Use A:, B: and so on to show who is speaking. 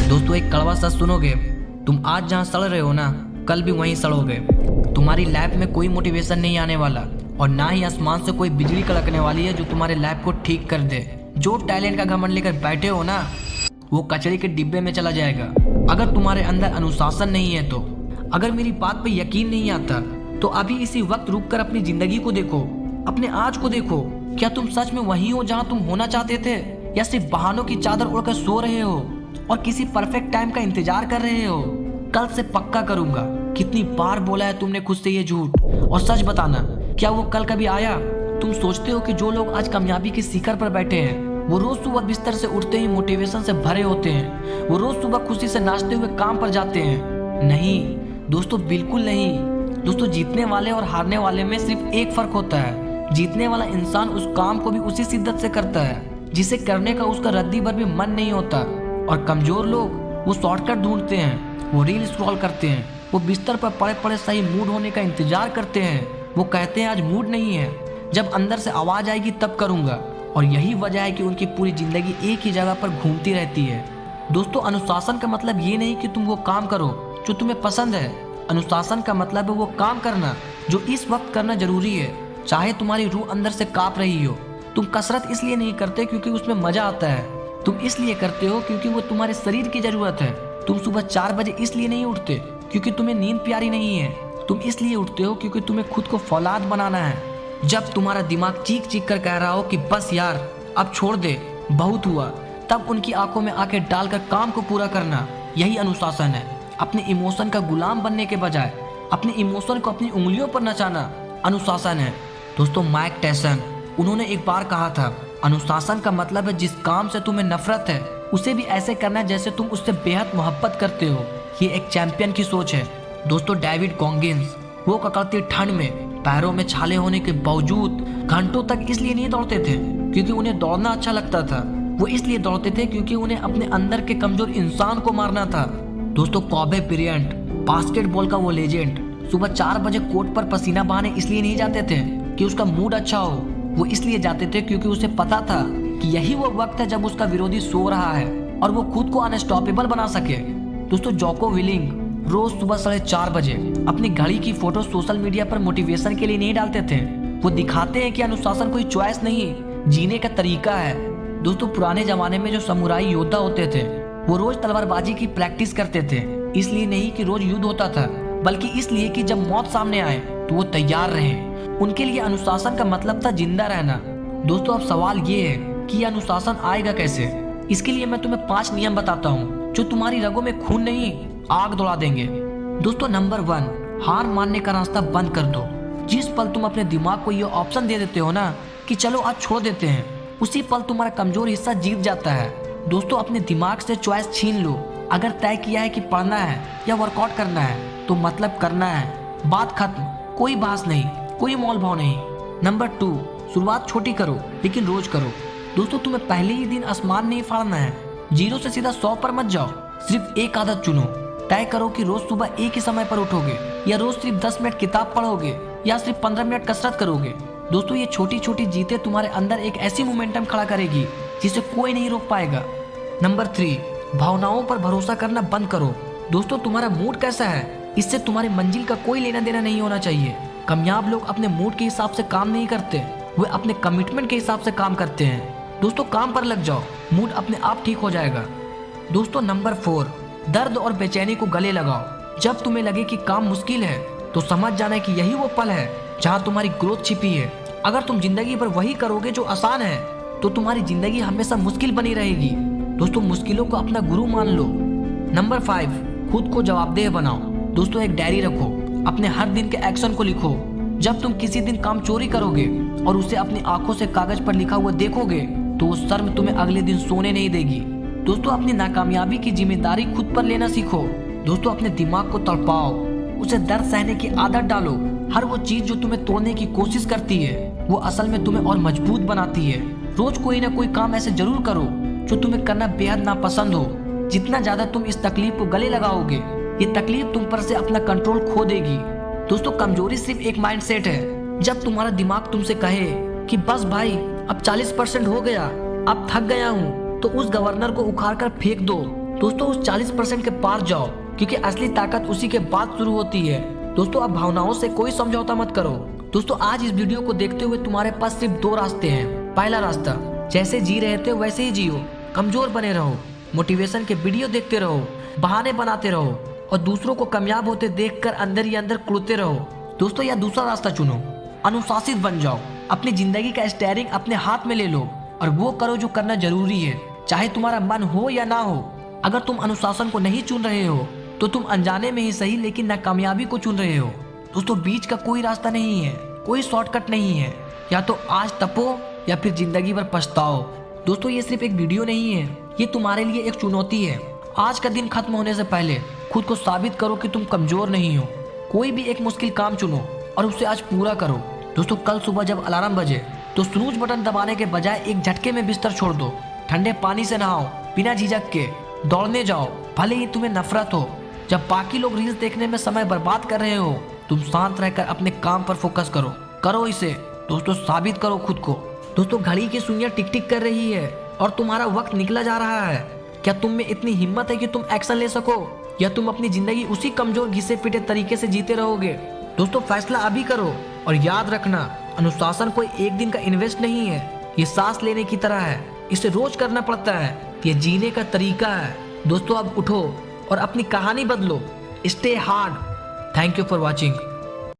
A: दोस्तों एक कड़वा सच सुनोगे, तुम आज जहाँ सड़ रहे हो ना, कल भी वहीं सड़ोगे। तुम्हारी लाइफ में कोई मोटिवेशन नहीं आने वाला और ना ही आसमान से कोई बिजली कड़कने वाली है जो तुम्हारे लाइफ को ठीक कर दे। जो टैलेंट का घमंड लेकर बैठे हो ना, वो कचरे के डिब्बे में चला जाएगा। अगर तुम्हारे अंदर अनुशासन नहीं है तो, अगर मेरी बात पे यकीन नहीं आता तो अभी इसी वक्त रुककर अपनी जिंदगी को देखो, अपने आज को देखो। क्या तुम सच में वही हो जहाँ तुम होना चाहते थे, या सिर्फ बहानों की चादर ओढ़कर सो रहे हो और किसी परफेक्ट टाइम का इंतजार कर रहे हो? कल से पक्का करूंगा। कितनी बार बोला है तुमने खुद से ये झूठ, और सच बताना, क्या वो कल कभी आया? तुम सोचते हो कि जो लोग आज कामयाबी के शिखर पर बैठे हैं वो रोज सुबह बिस्तर से उठते ही मोटिवेशन से भरे होते हैं, वो रोज सुबह खुशी से नाचते हुए काम पर जाते हैं? नहीं दोस्तों, बिल्कुल नहीं। दोस्तों, जीतने वाले और हारने वाले में सिर्फ एक फर्क होता है। जीतने वाला इंसान उस काम को भी उसी शिद्दत से करता है जिसे करने का उसका रद्दी भर भी मन नहीं होता, और कमजोर लोग वो शॉर्टकट ढूंढते हैं, वो रील स्क्रॉल करते हैं, वो बिस्तर पर पड़े पड़े सही मूड होने का इंतजार करते हैं। वो कहते हैं आज मूड नहीं है, जब अंदर से आवाज आएगी तब करूंगा। और यही वजह है कि उनकी पूरी जिंदगी एक ही जगह पर घूमती रहती है। दोस्तों, अनुशासन का मतलब ये नहीं कि तुम वो काम करो जो तुम्हें पसंद है। अनुशासन का मतलब है वो काम करना जो इस वक्त करना जरूरी है, चाहे तुम्हारी रूह अंदर से कांप रही हो। तुम कसरत इसलिए नहीं करते क्योंकि उसमें मजा आता है, तुम इसलिए करते हो क्योंकि वो तुम्हारे शरीर की जरूरत है। तुम सुबह 4 बजे इसलिए नहीं उठते क्योंकि तुम्हें नींद प्यारी नहीं है, तुम इसलिए उठते हो क्योंकि तुम्हें खुद को फौलाद बनाना है। जब तुम्हारा दिमाग चीख चीख कर कह रहा हो कि बस यार अब छोड़ दे, बहुत हुआ, तब उनकी आंखों में आंखें डालकर काम को पूरा करना, यही अनुशासन है। अपने इमोशन का गुलाम बनने के बजाय अपने इमोशन को अपनी उंगलियों पर नचाना अनुशासन है। दोस्तों, माइक टायसन, उन्होंने एक बार कहा था, अनुशासन का मतलब है जिस काम से तुम्हें नफरत है उसे भी ऐसे करना है जैसे तुम उससे बेहद मोहब्बत करते हो। ये एक चैंपियन की सोच है। दोस्तों, डेविड गॉगिंस, वो ककड़ती ठंड में पैरों में छाले होने के बावजूद घंटों तक इसलिए नहीं दौड़ते थे क्योंकि उन्हें दौड़ना अच्छा लगता था, वो इसलिए दौड़ते थे क्योंकि उन्हें अपने अंदर के कमजोर इंसान को मारना था। दोस्तों, कोबे ब्रायंट, बास्केटबॉल का वो लेजेंड, सुबह 4 बजे कोर्ट पर पसीना बहाने इसलिए नहीं जाते थे कि उसका मूड अच्छा हो, वो इसलिए जाते थे क्योंकि उसे पता था कि यही वो वक्त है जब उसका विरोधी सो रहा है और वो खुद को अनस्टॉपेबल बना सके। दोस्तों, जोको विलिंग रोज सुबह 4:30 बजे अपनी घड़ी की फोटो सोशल मीडिया पर मोटिवेशन के लिए नहीं डालते थे, वो दिखाते हैं कि अनुशासन कोई चॉइस नहीं, जीने का तरीका है। दोस्तों, पुराने जमाने में जो समुराई योद्धा होते थे वो रोज तलवारबाजी की प्रैक्टिस करते थे, इसलिए नहीं कि रोज युद्ध होता था, बल्कि इसलिए कि जब मौत सामने आए तो वो तैयार रहे। उनके लिए अनुशासन का मतलब था जिंदा रहना। दोस्तों, अब सवाल ये है कि यह अनुशासन आएगा कैसे? इसके लिए मैं तुम्हें 5 नियम बताता हूँ जो तुम्हारी रगों में खून नहीं, आग दौड़ा देंगे। दोस्तों, नंबर 1, हार मानने का रास्ता बंद कर दो। जिस पल तुम अपने दिमाग को ये ऑप्शन दे देते हो ना कि चलो आज छोड़ देते हैं, उसी पल तुम्हारा कमजोर हिस्सा जीत जाता है। दोस्तों, अपने दिमाग से चॉइस छीन लो। अगर तय किया है कि पढ़ना है या वर्कआउट करना है तो मतलब करना है, बात खत्म, कोई बहस नहीं, कोई मोल भाव नहीं। नंबर 2, शुरुआत छोटी करो लेकिन रोज करो। दोस्तों, तुम्हें पहले ही दिन आसमान नहीं फाड़ना है, 0 से सीधा 100 पर मत जाओ, सिर्फ एक आदत चुनो। तय करो कि रोज सुबह एक ही समय पर उठोगे, या रोज सिर्फ 10 मिनट किताब पढ़ोगे, या सिर्फ 15 मिनट कसरत करोगे। दोस्तों, ये छोटी छोटी जीतें तुम्हारे अंदर एक ऐसी मोमेंटम खड़ा करेगी जिसे कोई नहीं रोक पाएगा। नंबर 3, भावनाओं पर भरोसा करना बंद करो। दोस्तों, तुम्हारा मूड कैसा है इससे तुम्हारी मंजिल का कोई लेना देना नहीं होना चाहिए। कामयाब लोग अपने मूड के हिसाब से काम नहीं करते, वे अपने कमिटमेंट के हिसाब से काम करते हैं। दोस्तों, काम पर लग जाओ, मूड अपने आप ठीक हो जाएगा। दोस्तों, नंबर 4, दर्द और बेचैनी को गले लगाओ। जब तुम्हें लगे कि काम मुश्किल है तो समझ जाना कि यही वो पल है जहां तुम्हारी ग्रोथ छिपी है। अगर तुम जिंदगी भर वही करोगे जो आसान है तो तुम्हारी जिंदगी हमेशा मुश्किल बनी रहेगी। दोस्तों, मुश्किलों को अपना गुरु मान लो। नंबर 5, खुद को जवाबदेह बनाओ। दोस्तों, एक डायरी रखो, अपने हर दिन के एक्शन को लिखो। जब तुम किसी दिन काम चोरी करोगे और उसे अपनी आंखों से कागज पर लिखा हुआ देखोगे तो वो शर्म तुम्हें अगले दिन सोने नहीं देगी। दोस्तों, अपनी नाकामयाबी की जिम्मेदारी खुद पर लेना सीखो। दोस्तों, अपने दिमाग को तड़पाओ, उसे दर्द सहने की आदत डालो। हर वो चीज जो तुम्हें तोड़ने की कोशिश करती है वो असल में तुम्हें और मजबूत बनाती है। रोज कोई ना कोई काम ऐसे जरूर करो जो तुम्हें करना बेहद नापसंद हो। जितना ज्यादा तुम इस तकलीफ को गले लगाओगे, ये तकलीफ तुम पर से अपना कंट्रोल खो देगी। दोस्तों, कमजोरी सिर्फ एक माइंडसेट है। जब तुम्हारा दिमाग तुमसे कहे कि बस भाई अब 40% हो गया, अब थक गया हूँ, तो उस गवर्नर को उखाड़ कर फेंक दो। दोस्तों उस 40% के पार जाओ, क्योंकि असली ताकत उसी के बाद शुरू होती है। दोस्तों अब भावनाओं से कोई समझौता मत करो। दोस्तों आज इस वीडियो को देखते हुए तुम्हारे पास सिर्फ 2 रास्ते हैं। पहला रास्ता, जैसे जी रहे थे वैसे ही जियो, कमजोर बने रहो, मोटिवेशन के वीडियो देखते रहो, बहाने बनाते रहो और दूसरों को कामयाब होते देखकर अंदर ही अंदर कुड़ते रहो। दोस्तों या दूसरा रास्ता चुनो, अनुशासित बन जाओ, अपनी जिंदगी का स्टीयरिंग अपने हाथ में ले लो और वो करो जो करना जरूरी है, चाहे तुम्हारा मन हो या ना हो। अगर तुम अनुशासन को नहीं चुन रहे हो तो तुम अनजाने में ही सही लेकिन नाकामयाबी को चुन रहे हो। दोस्तों बीच का कोई रास्ता नहीं है, कोई शॉर्टकट नहीं है। या तो आज तपो या फिर जिंदगी भर पछताओ। दोस्तों ये सिर्फ एक वीडियो नहीं है, ये तुम्हारे लिए एक चुनौती है। आज का दिन खत्म होने से पहले खुद को साबित करो कि तुम कमजोर नहीं हो। कोई भी एक मुश्किल काम चुनो और उसे आज पूरा करो। दोस्तों कल सुबह जब अलार्म बजे तो स्नूज बटन दबाने के बजाय एक झटके में बिस्तर छोड़ दो। ठंडे पानी से नहाओ, बिना झिझक के दौड़ने जाओ, भले ही तुम्हें नफरत हो। जब बाकी लोग रील्स देखने में समय बर्बाद कर रहे हो, तुम शांत रहकर अपने काम पर फोकस करो इसे। दोस्तों साबित करो खुद को। दोस्तों घड़ी की सुइयां टिक टिक कर रही है और तुम्हारा वक्त निकला जा रहा है। क्या तुम में इतनी हिम्मत है कि तुम एक्शन ले सको, या तुम अपनी जिंदगी उसी कमजोर घिसे पिटे तरीके से जीते रहोगे? दोस्तों फैसला अभी करो और याद रखना, अनुशासन कोई एक दिन का इन्वेस्ट नहीं है, ये सांस लेने की तरह है, इसे रोज करना पड़ता है, ये जीने का तरीका है। दोस्तों अब उठो और अपनी कहानी बदलो। Stay hard. Thank you for watching.